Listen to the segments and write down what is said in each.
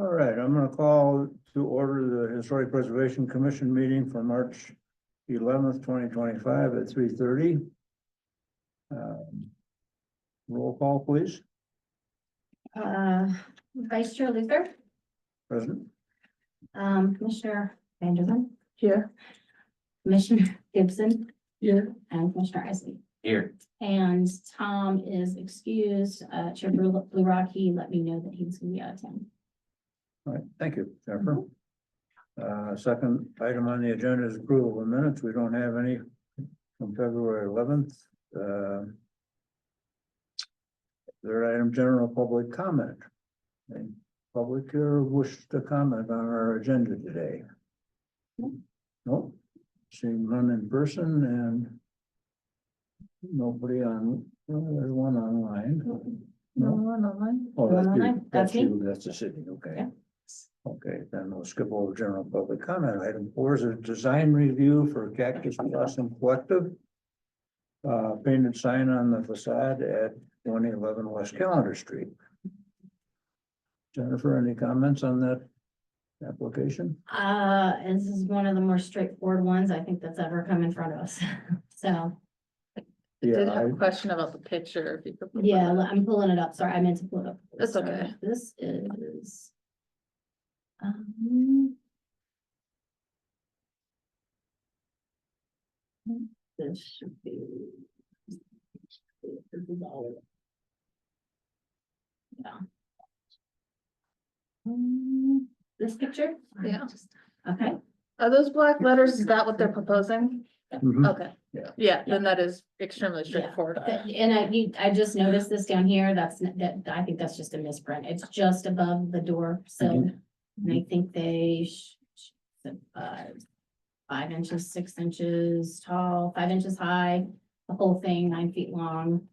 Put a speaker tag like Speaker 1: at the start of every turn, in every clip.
Speaker 1: All right, I'm gonna call to order the Historic Preservation Commission meeting for March 11th, 2025 at 3:30. Roll call, please.
Speaker 2: Vice Chair Luther,
Speaker 1: Present.
Speaker 2: Commissioner Vanderman,
Speaker 3: Here.
Speaker 2: Commissioner Gibson,
Speaker 3: Here.
Speaker 2: and Commissioner Isley.
Speaker 4: Here.
Speaker 2: And Tom is excused. Chair Blue Rocky let me know that he was gonna be out of town.
Speaker 1: All right, thank you, Jennifer. Second item on the agenda is approval of minutes. We don't have any from February 11th. Third item, general public comment. Any public here wish to comment on our agenda today? No, seeing none in person and nobody on, well, there's one online.
Speaker 3: No one online.
Speaker 1: Oh,
Speaker 2: One
Speaker 1: that's you,
Speaker 2: online?
Speaker 1: that's
Speaker 2: That's me.
Speaker 1: you, that's the city, okay.
Speaker 2: Yeah.
Speaker 1: Okay, then we'll skip over general public comment. Item 4 is a design review for Cactus Blossom Collective. Painted sign on the facade at 111 West Callender Street. Jennifer, any comments on that application?
Speaker 2: This is one of the more straightforward ones I think that's ever come in front of us. So,
Speaker 3: I did
Speaker 1: Yeah,
Speaker 3: have a question about the picture. If you could put
Speaker 2: yeah,
Speaker 3: that up.
Speaker 2: I'm pulling it up. Sorry, I meant to pull it up.
Speaker 3: That's
Speaker 2: Sorry.
Speaker 3: okay.
Speaker 2: This is. This should be. This is all of it. Yeah. This picture?
Speaker 3: Yeah.
Speaker 2: Okay,
Speaker 3: Are those black letters? Is that what they're proposing?
Speaker 1: Mhm.
Speaker 3: Okay.
Speaker 1: Yeah.
Speaker 3: Yeah, then that is extremely
Speaker 2: yeah.
Speaker 3: straightforward.
Speaker 2: And I just noticed this down here. I think that's just a misprint. It's just above the door sill. And I think they, 5 inches, 6 inches tall, 5 inches high, the whole thing 9 feet long.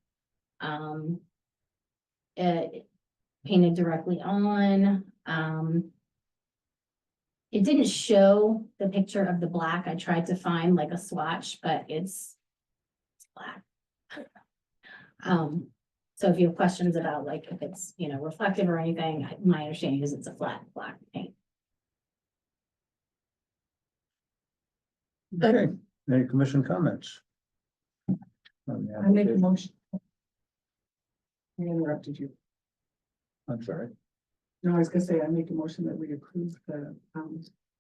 Speaker 2: It painted directly on, it didn't show the picture of the black. I tried to find like a swatch, but it's black. So if you have questions about like if it's, reflective or anything, my understanding is it's a flat black paint.
Speaker 1: Okay, any commission comments? On the
Speaker 5: I make a
Speaker 1: application?
Speaker 5: motion. I interrupted you.
Speaker 1: I'm sorry.
Speaker 5: No, I was gonna say, I make a motion that we approve the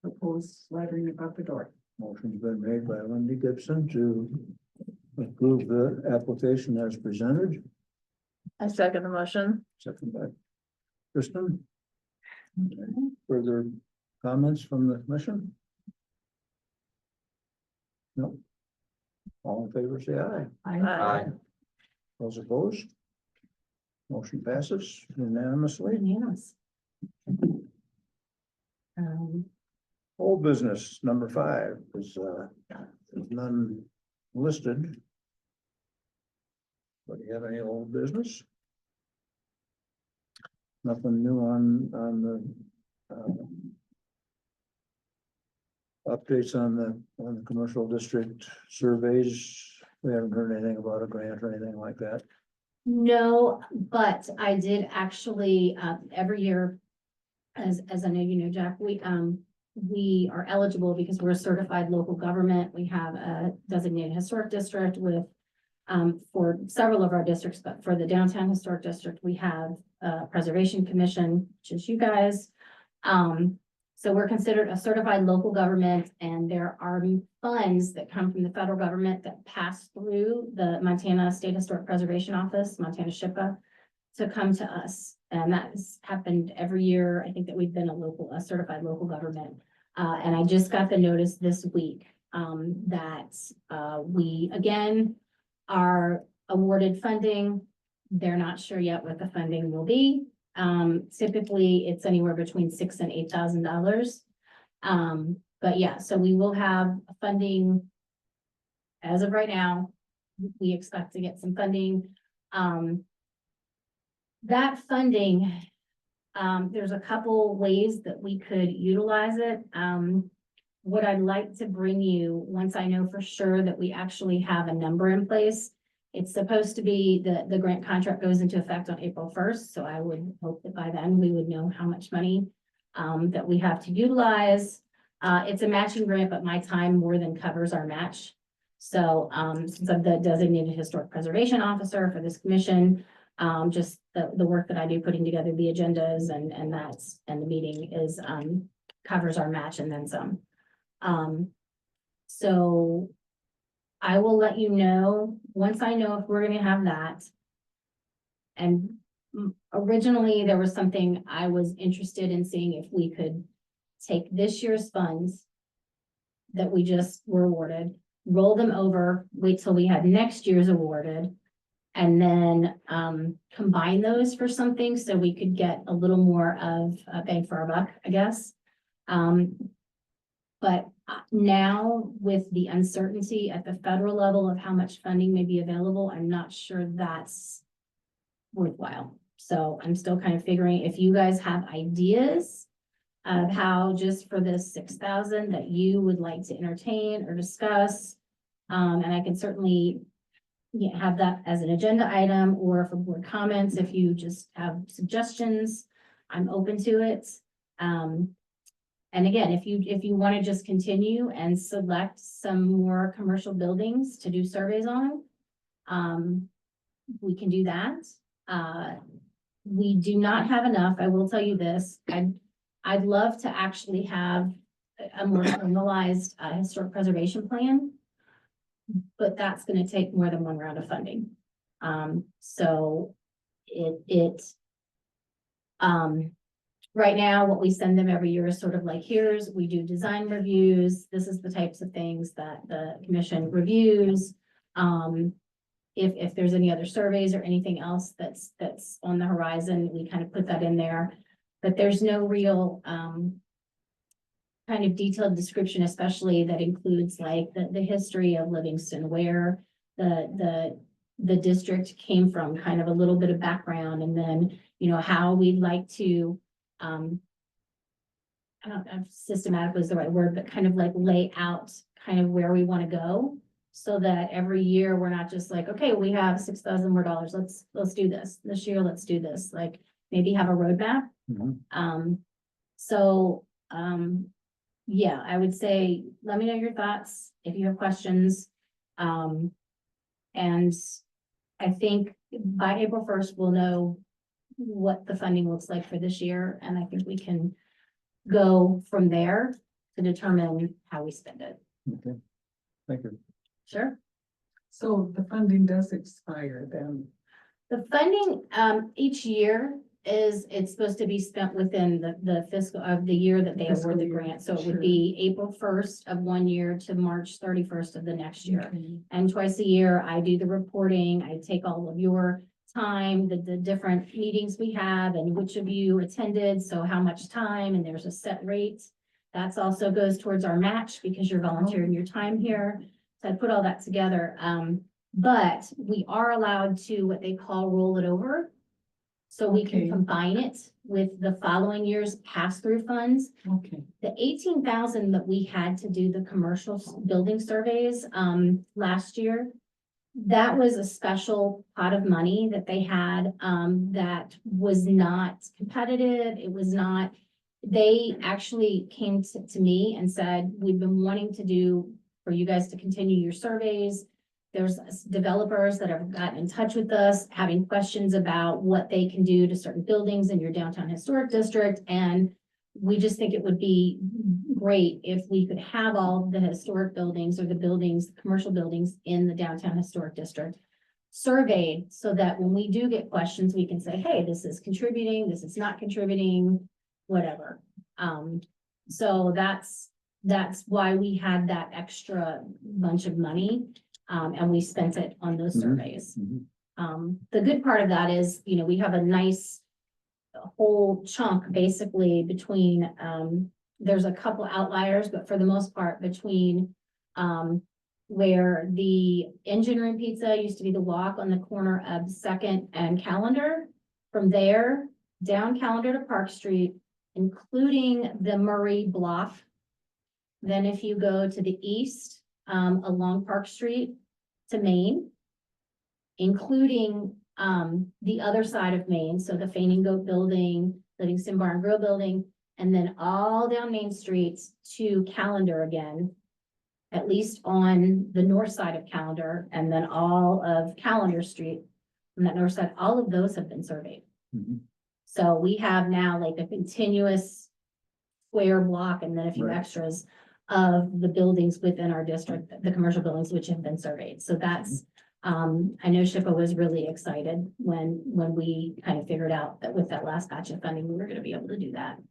Speaker 5: proposed lettering about the door.
Speaker 1: Motion's been made by Lindy Gibson to approve the application as presented,
Speaker 3: I second the motion.
Speaker 1: second by Kristen. Further comments from the commission? No. All in favor, say aye.
Speaker 3: Aye.
Speaker 1: Those opposed? Motion passes unanimously.
Speaker 2: Yes.
Speaker 1: Old business number 5 is none listed. But do you have any old business? Nothing new on the updates on the commercial district surveys. We haven't heard anything about a grant or anything like that.
Speaker 2: No, but I did actually, every year, as I know you know, Jack, we are eligible because we're a certified local government. We have a designated historic district with, for several of our districts, but for the downtown historic district, we have a preservation commission, which is you guys. So we're considered a certified local government, and there are funds that come from the federal government that pass through the Montana State Historic Preservation Office, Montana SHPA, to come to us. And that has happened every year. I think that we've been a certified local government. And I just got the notice this week that we again are awarded funding. They're not sure yet what the funding will be. Typically it's anywhere between $6,000 and $8,000. But yeah, so we will have funding as of right now. We expect to get some funding. That funding, there's a couple ways that we could utilize it. What I'd like to bring you, once I know for sure that we actually have a number in place, it's supposed to be, the grant contract goes into effect on April 1st. So I would hope that by then we would know how much money that we have to utilize. It's a matching grant, but my time more than covers our match. So, since I'm the designated historic preservation officer for this commission, just the work that I do putting together the agendas and the meeting is, covers our match and then some. So I will let you know, once I know if we're gonna have that. And originally, there was something I was interested in seeing if we could take this year's funds that we just were awarded, roll them over, wait till we had next year's awarded, and then combine those for something so we could get a little more of a bang for our buck, I guess. But now with the uncertainty at the federal level of how much funding may be available, I'm not sure that's worthwhile. So I'm still kind of figuring if you guys have ideas of how just for this 6,000 that you would like to entertain or discuss. And I can certainly have that as an agenda item or for board comments, if you just have suggestions, I'm open to it. And again, if you want to just continue and select some more commercial buildings to do surveys on, we can do that. We do not have enough. I will tell you this. I'd love to actually have a more formalized historic preservation plan, but that's going to take more than one round of funding. So right now, what we send them every year is sort of like, we do design reviews. This is the types of things that the commission reviews. If there's any other surveys or anything else that's on the horizon, we kind of put that in there. But there's no real kind of detailed description, especially that includes like the history of Livingston, where the district came from, kind of a little bit of background, and then, how we'd like to I don't know if systematic was the right word, but kind of like lay out kind of where we want to go, so that every year we're not just like, okay, we have $6,000 more dollars. Let's do this year. Let's do this. Like maybe have a roadmap. Yeah, I would say, let me know your thoughts if you have questions. And I think by April 1st, we'll know what the funding looks like for this year. And I think we can go from there to determine how we spend it.
Speaker 1: Okay, thank you.
Speaker 2: Sure.
Speaker 5: So the funding does expire then?
Speaker 2: The funding, each year it's supposed to be spent within the fiscal of the year that they
Speaker 5: Fiscal
Speaker 2: award the
Speaker 5: year,
Speaker 2: grant. So it
Speaker 5: sure.
Speaker 2: would be April 1st of one year to March 31st of the next year.
Speaker 5: Okay.
Speaker 2: And twice a year, I do the reporting. I take all of your time, the different meetings we have and which of you attended. So how much time, and there's a set rate. That's also goes towards our match because you're volunteering your time here. So I put all that together. But we are allowed to what they call roll it over. So we can
Speaker 5: Okay.
Speaker 2: combine it with the following year's pass-through funds.
Speaker 5: Okay.
Speaker 2: The 18,000 that we had to do the commercial building surveys last year, that was a special pot of money that they had that was not competitive. It was not, they actually came to me and said, we've been wanting to do for you guys to continue your surveys. There's developers that have gotten in touch with us, having questions about what they can do to certain buildings in your downtown historic district. And we just think it would be great if we could have all the historic buildings or the buildings, the commercial buildings in the downtown historic district surveyed, so that when we do get questions, we can say, hey, this is contributing, this is not contributing, whatever. So that's why we had that extra bunch of money. And we spent it on those surveys. The good part of that is, we have a nice whole chunk basically between, there's a couple outliers, but for the most part between, where the engine room pizza used to be the walk on the corner of 2nd and Calendar, from there down Calendar to Park Street, including the Murray block. Then if you go to the east, along Park Street to Main, including the other side of Main, so the Fain and Goat building, Livingston Bar and Grill building, and then all down Main Street to Calendar again. At least on the north side of Calendar, and then all of Calendar Street on that north side, all of those have been surveyed.
Speaker 1: Mhm.
Speaker 2: So we have now like a continuous square block and then a few
Speaker 1: Right.
Speaker 2: extras of the buildings within our district, the commercial buildings which have been surveyed. So that's, I know SHPO was really excited when we kind of figured out that with that last batch of funding, we were gonna be able to do that.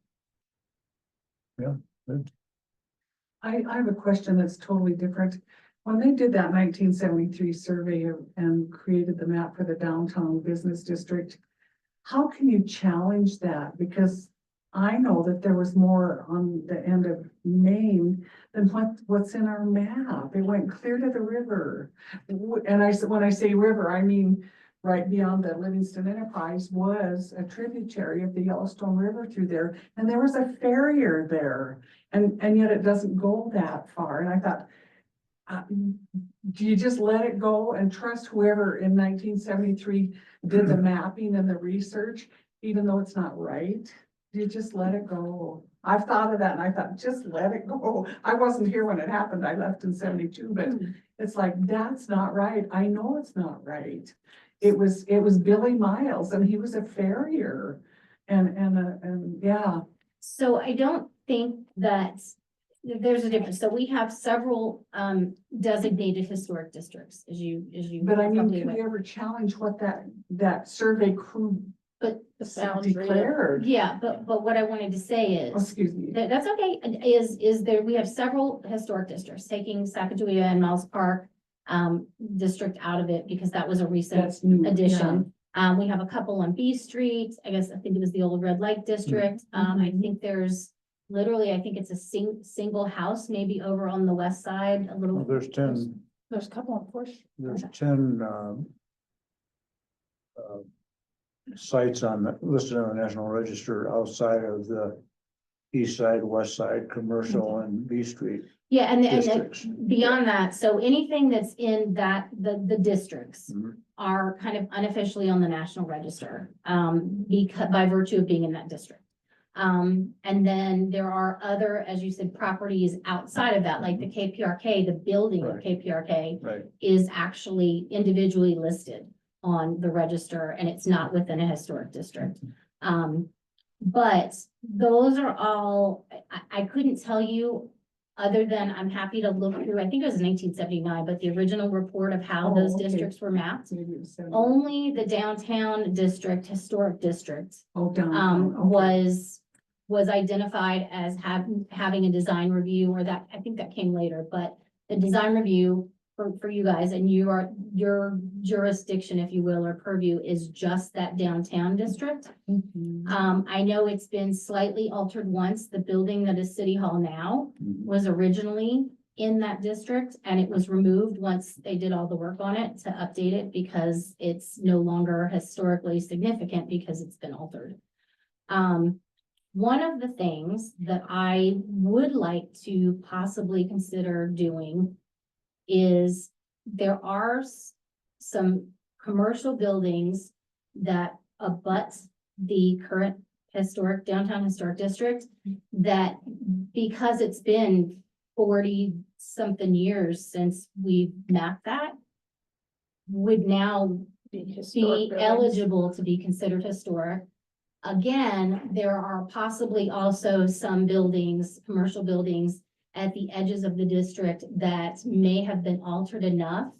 Speaker 1: Good.
Speaker 5: I have a question that's totally different. When they did that 1973 survey and created the map for the downtown business district, how can you challenge that? Because I know that there was more on the end of Maine than what's in our map. It went clear to the river. And when I say river, I mean right beyond the Livingston Enterprise was a tributary of the Yellowstone River through there. And there was a farrier there. And yet it doesn't go that far. And I thought, do you just let it go and trust whoever in 1973 did the mapping and the research, even though it's not right? Do you just let it go? I've thought of that and I thought, just let it go. I wasn't here when it happened. I left in 72, but it's like, that's not right. I know it's not right. It was Billy Miles and he was a farrier and yeah.
Speaker 2: So I don't think that there's a difference. So we have several designated historic districts, as you.
Speaker 5: But I mean,
Speaker 2: probably
Speaker 5: can
Speaker 2: aware.
Speaker 5: we ever challenge what that survey crew
Speaker 2: But
Speaker 3: The boundary.
Speaker 5: declared?
Speaker 2: yeah, but what I wanted to say
Speaker 5: Oh,
Speaker 2: is,
Speaker 5: excuse me.
Speaker 2: that's okay, is there, we have several historic districts, taking Sacagawea and Miles Park district out of it, because that was a recent
Speaker 5: That's new.
Speaker 2: addition. We have a couple on B Street, I think it was the old Red Light District. I
Speaker 5: Mhm.
Speaker 2: think there's literally, I think it's a single house, maybe over on the west side, a
Speaker 1: Well,
Speaker 2: little.
Speaker 1: there's 10,
Speaker 3: There's a couple on Porch.
Speaker 1: there's 10, sites listed on the National Register outside of the east side, west side, commercial and B Street
Speaker 2: Yeah, and
Speaker 1: districts.
Speaker 2: beyond that, so anything that's in that, the districts
Speaker 1: Mhm.
Speaker 2: are kind of unofficially on the National Register, because by virtue of being in that district. And then there are other, as you said, properties outside of that, like the KPRK, the building of
Speaker 1: Right.
Speaker 2: KPRK
Speaker 1: Right,
Speaker 2: is actually individually listed on the register, and it's not within a historic district. But those are all, I couldn't tell you, other than I'm happy to look through, I think it was 1979, but the original report of how
Speaker 5: Oh,
Speaker 2: those
Speaker 5: okay.
Speaker 2: districts were mapped.
Speaker 5: Maybe it was 70.
Speaker 2: Only the downtown district, historic district,
Speaker 5: Oh, downtown. Okay.
Speaker 2: was identified as having a design review, or that, I think that came later, but the design review for you guys and your jurisdiction, if you will, or purview is just that downtown district.
Speaker 5: Mhm.
Speaker 2: I know it's been slightly altered once. The building that is City Hall now
Speaker 1: Mhm.
Speaker 2: was originally in that district, and it was removed once they did all the work on it to update it, because it's no longer historically significant because it's been altered. One of the things that I would like to possibly consider doing is there are some commercial buildings that abut the current downtown historic district, that because it's been 40-something years since we mapped that, would now be eligible to be considered historic. Again, there are possibly also some buildings, commercial buildings at the edges of the district that may have been altered enough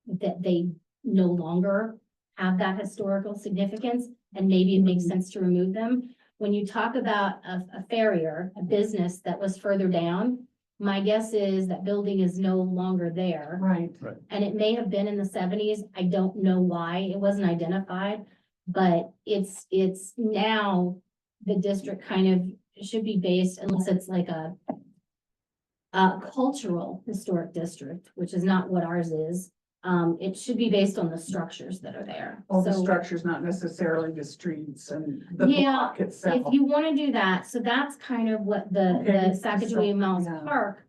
Speaker 2: that they no longer have that historical significance, and maybe it makes sense to remove them. When you talk about a farrier, a business that was further down, my guess is that building is no longer there.
Speaker 5: Right.
Speaker 2: And it may have been in the 70s. I don't know why it wasn't identified, but it's now the district kind of should be based, unless it's like a cultural historic district, which is not what ours is. It should be based on the structures that are there.
Speaker 5: All the
Speaker 2: So
Speaker 5: structures, not necessarily the streets and the
Speaker 2: Yeah,
Speaker 5: block itself.
Speaker 2: if you want to do that, so that's kind of what the
Speaker 5: Okay,
Speaker 2: Sacagawea Mills
Speaker 5: yeah.
Speaker 2: Park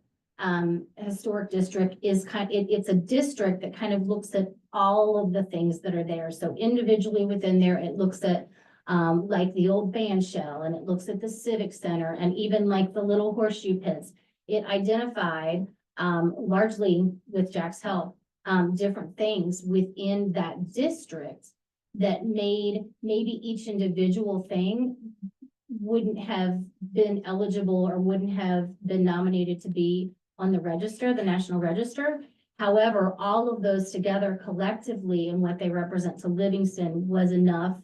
Speaker 2: historic district is it's a district that kind of looks at all of the things that are there. So individually within there, it looks at like the old band shell, and it looks at the civic center, and even like the little horseshoe pits. It identified, largely with Jack's help, different things within that district that made maybe each individual thing wouldn't have been eligible or wouldn't have been nominated to be on the register, the national register. However, all of those together collectively and what they represent to Livingston was enough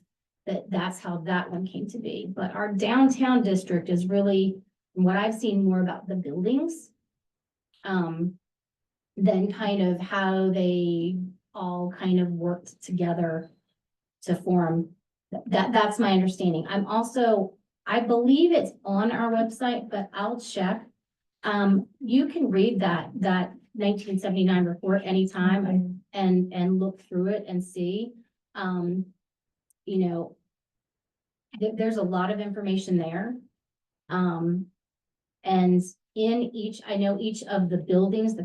Speaker 2: that's how that one came to be. But our downtown district is really, from what I've seen, more about the buildings. Than kind of how they all kind of worked together to form. That's my understanding. I believe it's on our website, but I'll check. You can read that 1979 report anytime and look through it and see. You know, there's a lot of information there. And in each, I know each of the buildings, the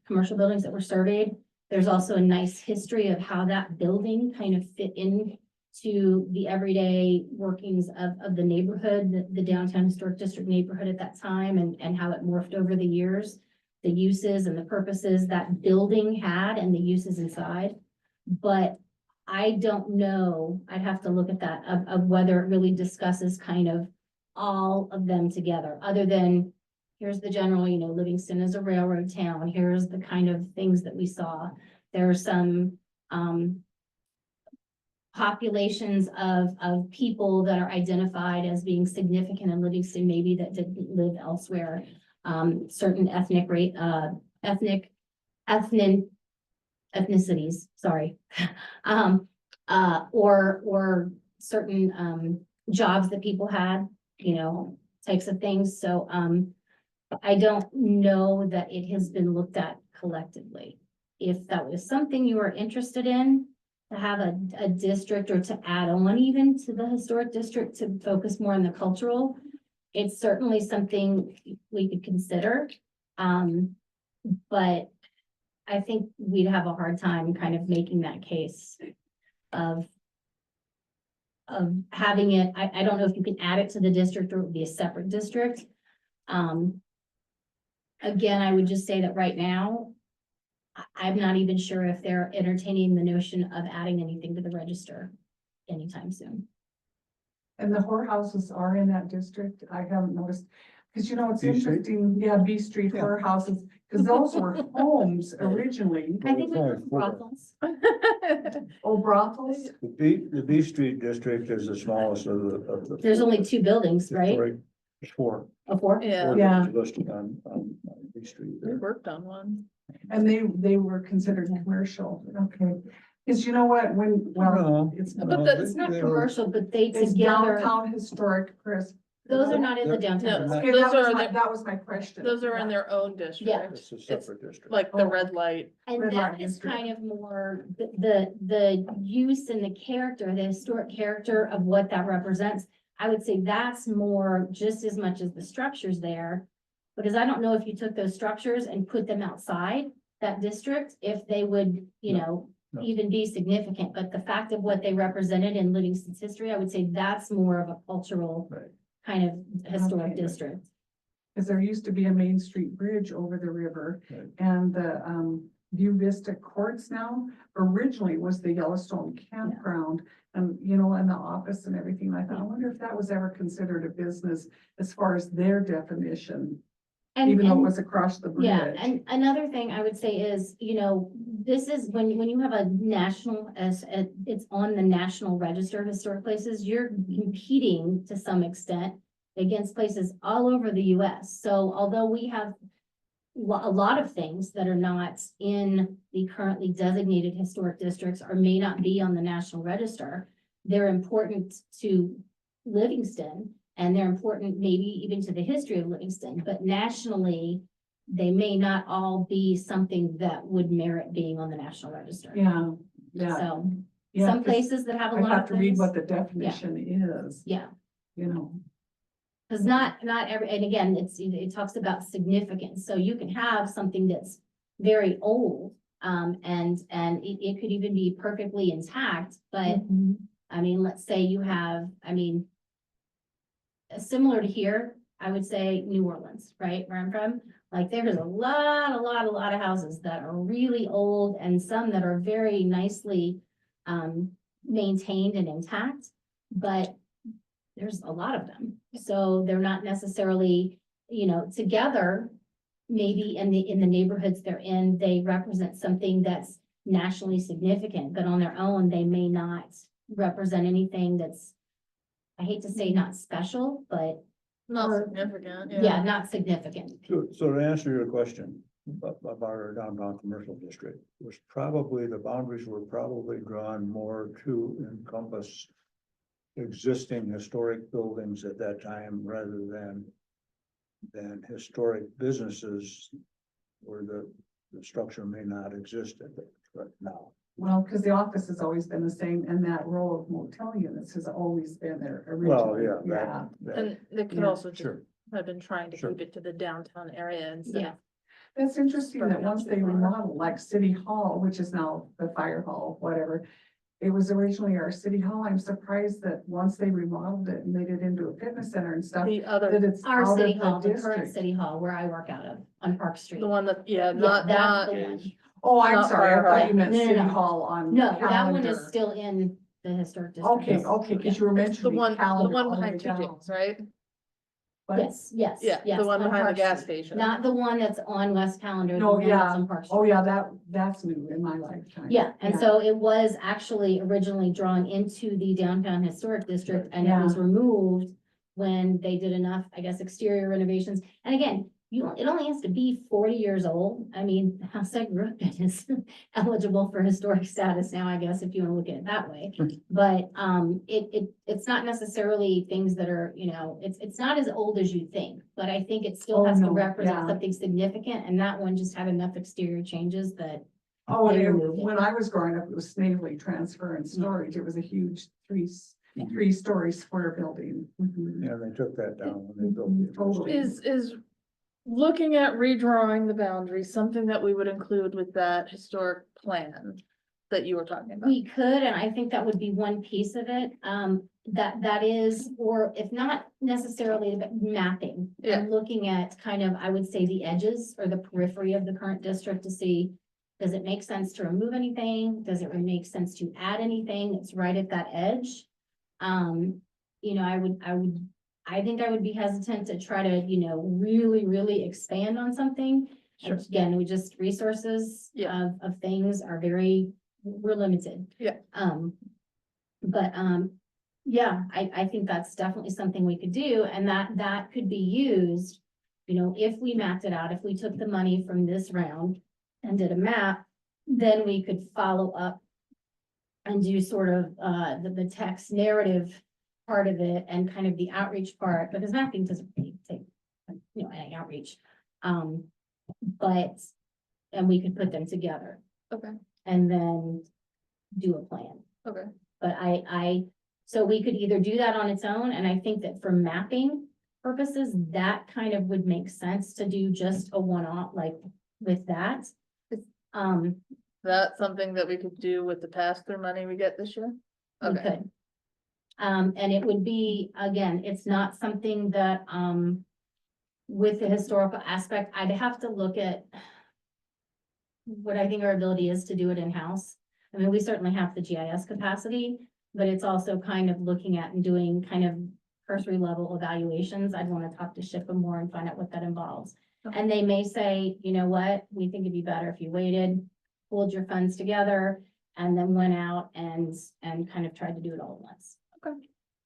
Speaker 2: commercial buildings that were surveyed, there's also a nice history of how that building kind of fit in to the everyday workings of the neighborhood, the downtown historic district neighborhood at that time, and how it morphed over the years, the uses and the purposes that building had and the uses inside. But I don't know, I'd have to look at that, of whether it really discusses kind of all of them together, other than here's the general, you know, Livingston is a railroad town. Here's the kind of things that we saw. There are some populations of people that are identified as being significant in Livingston, maybe that didn't live elsewhere. Certain ethnicities, sorry. Or certain jobs that people had, you know, types of things. So I don't know that it has been looked at collectively. If that was something you were interested in, to have a district or to add on even to the historic district to focus more on the cultural, it's certainly something we could consider. But I think we'd have a hard time kind of making that case of having it. I don't know if you can add it to the district or it would be a separate district. Again, I would just say that right now, I'm not even sure if they're entertaining the notion of adding anything to the register anytime soon.
Speaker 5: And the whorehouses are in that district. I haven't noticed, because you know, it's
Speaker 1: B Street?
Speaker 5: interesting, yeah, B Street
Speaker 1: Yeah.
Speaker 5: whorehouses, because those were homes originally.
Speaker 2: I think we
Speaker 1: Sorry,
Speaker 2: have brothels.
Speaker 5: Oh, brothels?
Speaker 1: The B Street district is the smallest of the.
Speaker 2: There's only 2 buildings, right?
Speaker 1: It's four.
Speaker 2: Or 4?
Speaker 3: Yeah,
Speaker 1: Four
Speaker 5: Yeah.
Speaker 1: is listed on B Street
Speaker 3: we
Speaker 1: there.
Speaker 3: worked on one.
Speaker 5: And they were considered commercial, okay. Because you know what, well,
Speaker 1: No,
Speaker 5: it's,
Speaker 3: But that's
Speaker 2: It's not
Speaker 1: they were-
Speaker 2: commercial, but they
Speaker 5: it's
Speaker 2: together,
Speaker 5: downtown historic, Chris.
Speaker 2: those are not in the
Speaker 1: They're-
Speaker 2: downtown.
Speaker 3: No.
Speaker 5: Okay,
Speaker 3: Those
Speaker 5: that was
Speaker 3: are
Speaker 5: my,
Speaker 3: the-
Speaker 5: that was my question.
Speaker 3: Those are in their own district,
Speaker 1: It's a separate district.
Speaker 3: like the
Speaker 5: Oh.
Speaker 3: red light.
Speaker 2: And
Speaker 5: Red
Speaker 2: that
Speaker 5: light
Speaker 2: is
Speaker 5: district.
Speaker 2: kind of more the use and the character, the historic character of what that represents. I would say that's more just as much as the structures there. Because I don't know if you took those structures and put them outside that district, if they would, you know,
Speaker 1: no.
Speaker 2: even be significant. But the fact of what they represented in Livingston's history, I would say that's more of a cultural
Speaker 1: Right.
Speaker 2: kind of historic
Speaker 5: Okay.
Speaker 2: district.
Speaker 5: Because there used to be a Main Street Bridge over the river,
Speaker 1: Right.
Speaker 5: and the View Vista Courts now originally was the Yellowstone Campground. And, you know, and the office and everything like that. I wonder if that was ever considered a business as far as their definition, even though it was across the bridge.
Speaker 2: Yeah, and another thing I would say is, you know, this is when you have a national, it's on the National Register of Historic Places, you're competing to some extent against places all over the US. So although we have a lot of things that are not in the currently designated historic districts or may not be on the National Register, they're important to Livingston. And they're important maybe even to the history of Livingston, but nationally, they may not all be something that would merit being on the National Register.
Speaker 5: Yeah, yeah.
Speaker 2: So
Speaker 5: Yeah,
Speaker 2: some
Speaker 5: 'cause
Speaker 2: places that have a
Speaker 5: I
Speaker 2: lot
Speaker 5: have
Speaker 2: of
Speaker 5: to read
Speaker 2: things.
Speaker 5: what the definition is,
Speaker 2: Yeah,
Speaker 5: you know.
Speaker 2: because not every, and again, it talks about significance. So you can have something that's very old, and it could even be perfectly intact, but I mean, let's say you have, I mean, similar to here, I would say New Orleans, right, where I'm from. Like there's a lot of houses that are really old and some that are very nicely maintained and intact, but there's a lot of them. So they're not necessarily, together, maybe in the neighborhoods they're in, they represent something that's nationally significant, but on their own, they may not represent anything that's, I hate to say not special, but
Speaker 3: Not
Speaker 2: Or-
Speaker 3: significant,
Speaker 2: yeah, not significant.
Speaker 1: So to answer your question about our downtown commercial district, was probably, the boundaries were probably drawn more to encompass existing historic buildings at that time rather than historic businesses where the structure may not exist right now.
Speaker 5: Well, because the office has always been the same and that row of motel units has always been there
Speaker 1: Well,
Speaker 5: originally.
Speaker 1: yeah,
Speaker 5: Yeah,
Speaker 3: and they could
Speaker 5: Yeah,
Speaker 3: also just
Speaker 1: sure.
Speaker 3: have been trying to
Speaker 1: Sure.
Speaker 3: keep it to the downtown area instead
Speaker 2: Yeah.
Speaker 3: of.
Speaker 5: that's interesting that
Speaker 3: Spread out
Speaker 5: once
Speaker 3: too
Speaker 5: they
Speaker 3: far.
Speaker 5: remodeled, like City Hall, which is now the Fire Hall, whatever. It was originally our City Hall. I'm surprised that once they remodeled it and made it into a fitness center and stuff,
Speaker 3: The
Speaker 5: that
Speaker 3: other,
Speaker 5: it's
Speaker 2: Our
Speaker 5: out
Speaker 2: city
Speaker 5: of
Speaker 2: hall,
Speaker 5: the
Speaker 2: the current
Speaker 5: district.
Speaker 2: city hall where I work out of on Park Street.
Speaker 3: the one that, yeah,
Speaker 2: Yeah,
Speaker 3: not,
Speaker 2: that's
Speaker 3: not,
Speaker 2: the one.
Speaker 5: Oh, I'm
Speaker 3: Not
Speaker 5: sorry, I
Speaker 3: Fire
Speaker 5: thought
Speaker 3: Hall.
Speaker 5: you meant
Speaker 2: No, no,
Speaker 5: City
Speaker 2: no.
Speaker 5: Hall on
Speaker 2: No, that one
Speaker 5: calendar.
Speaker 2: is still in the historic district.
Speaker 5: Okay, okay, because you were
Speaker 3: it's the
Speaker 5: mentioning
Speaker 3: one, the
Speaker 5: calendar
Speaker 3: one
Speaker 5: all the way
Speaker 3: behind
Speaker 5: down.
Speaker 3: TJ's, right?
Speaker 5: But-
Speaker 2: Yes, yes,
Speaker 3: Yeah,
Speaker 2: yes.
Speaker 3: the one
Speaker 2: on
Speaker 3: behind the
Speaker 2: Park
Speaker 3: gas
Speaker 2: Street.
Speaker 3: station.
Speaker 2: Not the one that's on West Calendar. the
Speaker 5: No,
Speaker 2: one that's
Speaker 5: yeah.
Speaker 2: on Park
Speaker 5: Oh,
Speaker 2: Street.
Speaker 5: yeah, that's new in my lifetime.
Speaker 2: Yeah, and
Speaker 5: Yeah.
Speaker 2: so it was actually originally drawn into the downtown historic district and it was
Speaker 5: Yeah.
Speaker 2: removed when they did enough, I guess, exterior renovations. And again, it only has to be 40 years old. I mean, the house I grew up in is eligible for historic status now, I guess, if you want to look at it that way. But, it's not necessarily things that are, it's not as old as you think, but I think it still
Speaker 5: Oh,
Speaker 2: has to
Speaker 5: no,
Speaker 2: represent
Speaker 5: yeah.
Speaker 2: something significant. And that one just had enough exterior changes that
Speaker 5: Oh, and
Speaker 2: They
Speaker 5: it-
Speaker 2: removed it.
Speaker 5: when I was growing up, it was Snavely Transfer and Storage. It was a huge three-story square building. Mhm.
Speaker 1: Yeah, they took that down when they built the.
Speaker 5: Totally.
Speaker 3: Is looking at redrawing the boundaries, something that we would include with that historic plan that you were talking about?
Speaker 2: we could, and I think that would be one piece of it, that is, or if not necessarily, but mapping.
Speaker 3: Yeah.
Speaker 2: And looking at kind of, I would say, the edges or the periphery of the current district to see, does it make sense to remove anything? Does it make sense to add anything that's right at that edge? I think I would be hesitant to try to, really expand on something.
Speaker 3: Sure.
Speaker 2: Again, we just resources
Speaker 3: Yeah.
Speaker 2: of things are we're limited.
Speaker 3: Yeah.
Speaker 2: But, yeah, I think that's definitely something we could do and that could be used. If we mapped it out, if we took the money from this round and did a map, then we could follow up and do sort of, the text narrative part of it and kind of the outreach part, because mapping doesn't really take, any outreach. And we could put them together
Speaker 3: Okay,
Speaker 2: and then do a plan.
Speaker 3: okay,
Speaker 2: But so we could either do that on its own, and I think that for mapping purposes, that kind of would make sense to do just a one-off, like with that.
Speaker 3: that's something that we could do with the pass-through money we get this year?
Speaker 2: We
Speaker 3: Okay,
Speaker 2: could. And it would be, again, it's not something that, with the historical aspect, I'd have to look at what I think our ability is to do it in-house. I mean, we certainly have the GIS capacity, but it's also kind of looking at and doing kind of cursory level evaluations. I'd want to talk to SHPA more and find out what that involves.
Speaker 3: Okay.
Speaker 2: And they may say, you know what, we think it'd be better if you waited, pulled your funds together, and then went out and kind of tried to do it all at once.
Speaker 3: Okay.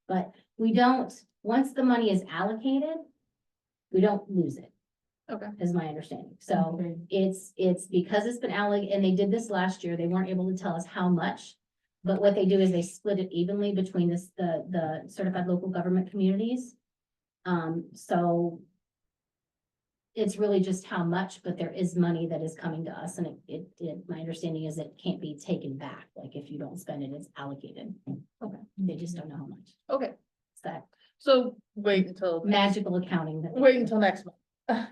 Speaker 2: But we don't, once the money is allocated, we don't lose it,
Speaker 3: okay,
Speaker 2: is my understanding. So
Speaker 5: Okay.
Speaker 2: it's because it's been allocated, and they did this last year, they weren't able to tell us how much. But what they do is they split it evenly between the certified local government communities. So it's really just how much, but there is money that is coming to us, and my understanding is it can't be taken back. Like if you don't spend it, it's allocated.
Speaker 3: Okay.
Speaker 2: They just don't know how much.
Speaker 3: okay,
Speaker 2: It's that
Speaker 3: so wait until,
Speaker 2: magical accounting that. they
Speaker 3: wait
Speaker 2: do.
Speaker 3: until next month.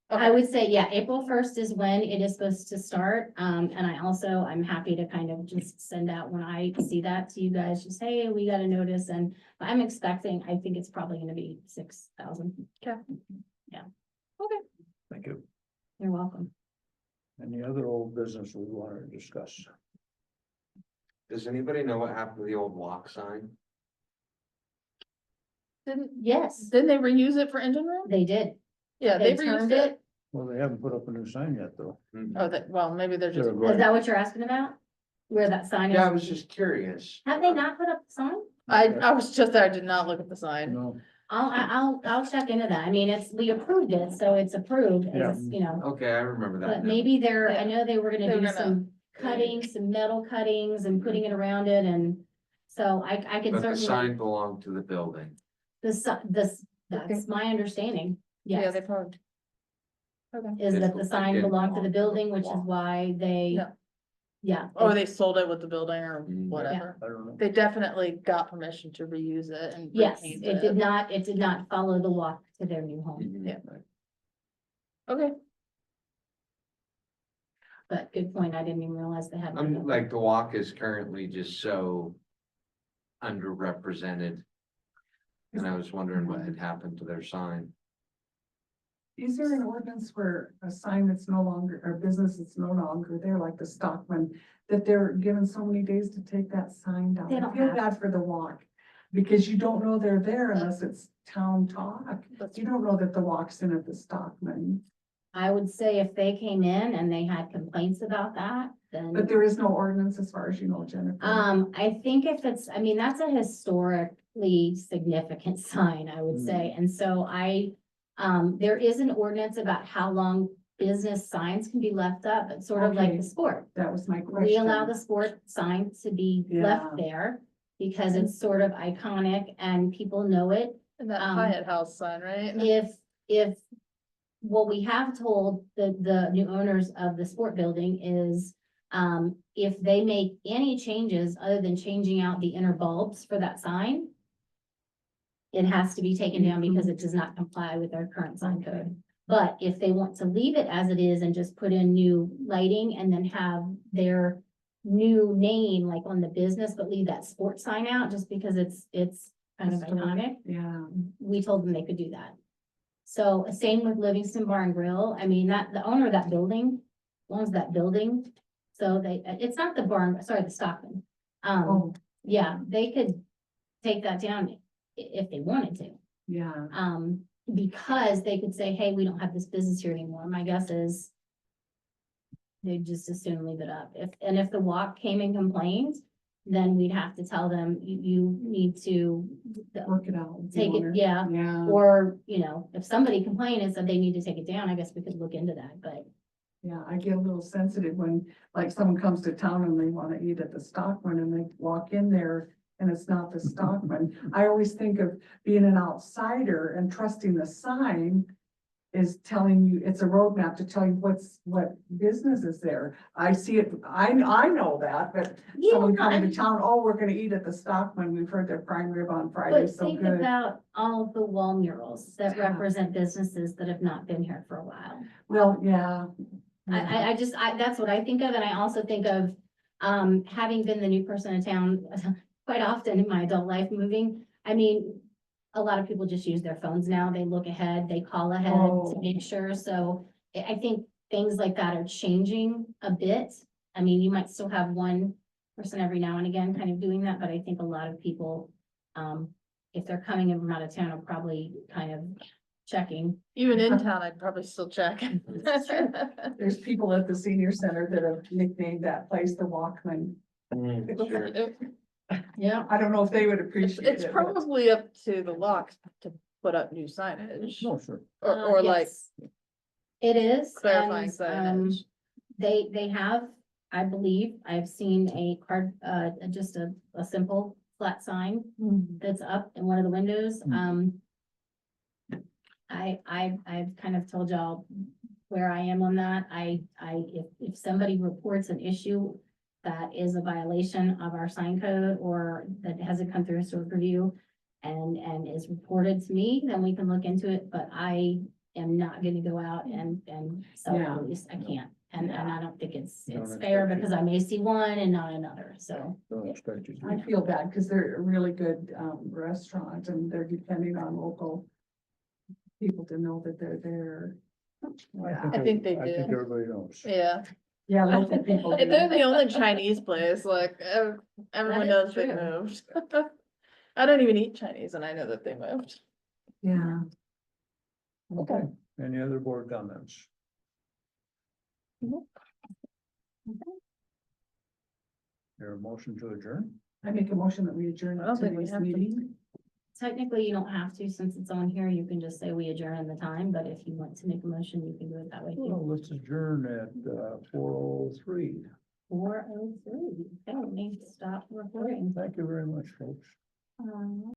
Speaker 2: I would say, yeah, April 1st is when it is supposed to start. And I'm happy to kind of just send out when I see that to you guys, just, hey, we got a notice, and I'm expecting, I think it's probably gonna be 6,000.
Speaker 1: Thank you.
Speaker 2: You're welcome.
Speaker 1: Any other old business we want to discuss?
Speaker 4: Does anybody know what happened to the old walk sign?
Speaker 2: Yes,
Speaker 3: Didn't they reuse it for engine room?
Speaker 2: they did.
Speaker 3: Yeah,
Speaker 2: They
Speaker 3: they
Speaker 2: turned
Speaker 3: reused it.
Speaker 2: it.
Speaker 1: Well, they haven't put up a new sign yet, though.
Speaker 3: Oh, that, well, maybe they're just.
Speaker 1: They're
Speaker 2: Is
Speaker 1: going-
Speaker 2: that what you're asking about? Where that sign is?
Speaker 4: Yeah, I was just curious.
Speaker 2: Have they not put up the sign?
Speaker 3: I was just there, I did not look at the sign.
Speaker 1: No,
Speaker 2: I'll check into that. I mean, we approved it, so it's approved,
Speaker 1: Yeah.
Speaker 2: it's, you know.
Speaker 4: Okay, I remember that
Speaker 2: But
Speaker 4: now.
Speaker 2: maybe I
Speaker 3: Yeah.
Speaker 2: know they were
Speaker 3: They
Speaker 2: gonna
Speaker 3: were
Speaker 2: do
Speaker 3: gonna-
Speaker 2: some cutting, some metal cuttings and putting it around it, and so I can
Speaker 4: But the
Speaker 2: certainly.
Speaker 4: sign belonged to the building.
Speaker 2: That's my understanding,
Speaker 3: Yeah,
Speaker 2: yes,
Speaker 3: they probably. Okay.
Speaker 2: is that the
Speaker 4: It
Speaker 2: sign
Speaker 4: didn't
Speaker 2: belonged to the
Speaker 4: belong to the
Speaker 2: building, which is
Speaker 4: wall.
Speaker 2: why they.
Speaker 3: Yeah.
Speaker 2: Yeah.
Speaker 3: Or they sold it with the building or
Speaker 4: Mm.
Speaker 3: whatever.
Speaker 1: I don't know.
Speaker 3: They definitely got permission to reuse it and.
Speaker 2: Yes,
Speaker 3: repaint
Speaker 2: it did not follow the walk to their new home,
Speaker 4: Mhm.
Speaker 3: Yeah. Okay,
Speaker 2: but good point, I didn't even realize they had.
Speaker 4: I'm like, the walk is currently just so underrepresented. And I was wondering what had happened to their sign.
Speaker 5: Is there an ordinance where a sign that's no longer, or business that's no longer there, like the Stockman, that they're given so many days to take that sign down?
Speaker 2: They
Speaker 5: I
Speaker 2: don't
Speaker 5: feel
Speaker 2: have-
Speaker 5: bad for the walk, because you don't know they're there unless it's town talk.
Speaker 3: that's,
Speaker 5: You don't know that the walk's in at the Stockman,
Speaker 2: I would say if they came in and they had complaints about that, then.
Speaker 5: but there is no ordinance as far as you know, Jennifer.
Speaker 2: I think if it's, I mean, that's a historically significant sign, I would say, and so there is an ordinance about how long business signs can be left up, it's sort of like
Speaker 5: Okay.
Speaker 2: the sport.
Speaker 5: That was my
Speaker 2: We
Speaker 5: question.
Speaker 2: allow the sport sign to be
Speaker 5: Yeah.
Speaker 2: left there because it's sort of iconic and people know it.
Speaker 3: and that
Speaker 2: um,
Speaker 3: Hyatt House sign, right?
Speaker 2: If what we have told the new owners of the sport building is, if they make any changes other than changing out the inner bulbs for that sign, it has to be taken down because it does not comply with our current sign code. But if they want to leave it as it is and just put in new lighting and then have their new name like on the business, but leave that sports sign out just because it's kind of iconic,
Speaker 5: Yeah,
Speaker 2: we told them they could do that. So same with Livingston Bar and Grill. I mean, the owner of that building owns that building. So it's not the barn, sorry, the Stockman.
Speaker 5: oh,
Speaker 2: Yeah, they could take that down if they wanted to.
Speaker 5: yeah,
Speaker 2: Because they could say, hey, we don't have this business here anymore. My guess is they'd just as soon leave it up. If the walk came and complained, then we'd have to tell them, you need to
Speaker 5: work it out. with the
Speaker 2: take it,
Speaker 5: owner.
Speaker 2: yeah.
Speaker 5: Yeah,
Speaker 2: Or, if somebody complained and said they need to take it down, I guess we could look into that, but
Speaker 5: yeah, I get a little sensitive when, like, someone comes to town and they wanna eat at the Stockman and they walk in there and it's not the Stockman. I always think of being an outsider and trusting the sign is telling you, it's a roadmap to tell you what business is there. I see it, I know that, but someone coming to town, oh, we're gonna eat at the Stockman, we've heard their prime rib on Friday,
Speaker 2: But
Speaker 5: so
Speaker 2: think
Speaker 5: good.
Speaker 2: about all of the wall murals that
Speaker 5: Yeah.
Speaker 2: represent businesses that have not been here for a while.
Speaker 5: Well, yeah.
Speaker 2: That's what I think of, and I also think of, having been the new person in town quite often in my adult life moving. I mean, a lot of people just use their phones now, they look ahead, they call ahead to
Speaker 5: Oh.
Speaker 2: make sure, so I think things like that are changing a bit. I mean, you might still have one person every now and again kind of doing that, but I think a lot of people, if they're coming in from out of town, are probably kind of checking.
Speaker 3: Even in town, I'd probably still check.
Speaker 2: That's true.
Speaker 5: There's people at the senior center that have nicknamed that place the Walkman.
Speaker 4: Sure.
Speaker 2: Yeah.
Speaker 5: I don't know if they would
Speaker 3: It's,
Speaker 5: appreciate
Speaker 3: it's
Speaker 5: it. but-
Speaker 3: probably up to the locks to put up new signage,
Speaker 1: No, sure.
Speaker 3: or like
Speaker 2: Yes. It is.
Speaker 3: clarifying
Speaker 2: and,
Speaker 3: signage.
Speaker 2: They have, I believe, I've seen a card, just a simple flat sign that's up in one of the windows. I've kind of told y'all where I am on that. If somebody reports an issue that is a violation of our sign code or that hasn't come through historic review and is reported to me, then we can look into it, but I am not gonna go out and sell
Speaker 5: Yeah.
Speaker 2: police. I can't. And I don't think it's
Speaker 1: Don't
Speaker 2: fair
Speaker 1: expect you
Speaker 2: because I may see one and not another, so.
Speaker 1: Don't expect you to.
Speaker 5: I feel bad because they're a really good restaurant and they're depending on local people to know that they're there.
Speaker 3: I think they
Speaker 1: I think
Speaker 3: do.
Speaker 1: everybody knows.
Speaker 3: Yeah,
Speaker 5: Yeah, local people. do.
Speaker 3: they're the only Chinese place, like, everyone
Speaker 2: is
Speaker 3: knows they
Speaker 2: true.
Speaker 3: moved. I don't even eat Chinese and I know that they moved.
Speaker 5: Yeah.
Speaker 1: Okay, any other board comments? There a motion to adjourn?
Speaker 5: I make a motion that we adjourn
Speaker 3: I don't think we
Speaker 5: today's
Speaker 3: have to.
Speaker 5: meeting.
Speaker 2: Technically, you don't have to, since it's on here, you can just say we adjourn in the time, but if you want to make a motion, you can do it that way too.
Speaker 1: Well, let's adjourn at 4:03.
Speaker 2: 4:03. Okay, let me stop recording.
Speaker 1: Thank you very much, folks.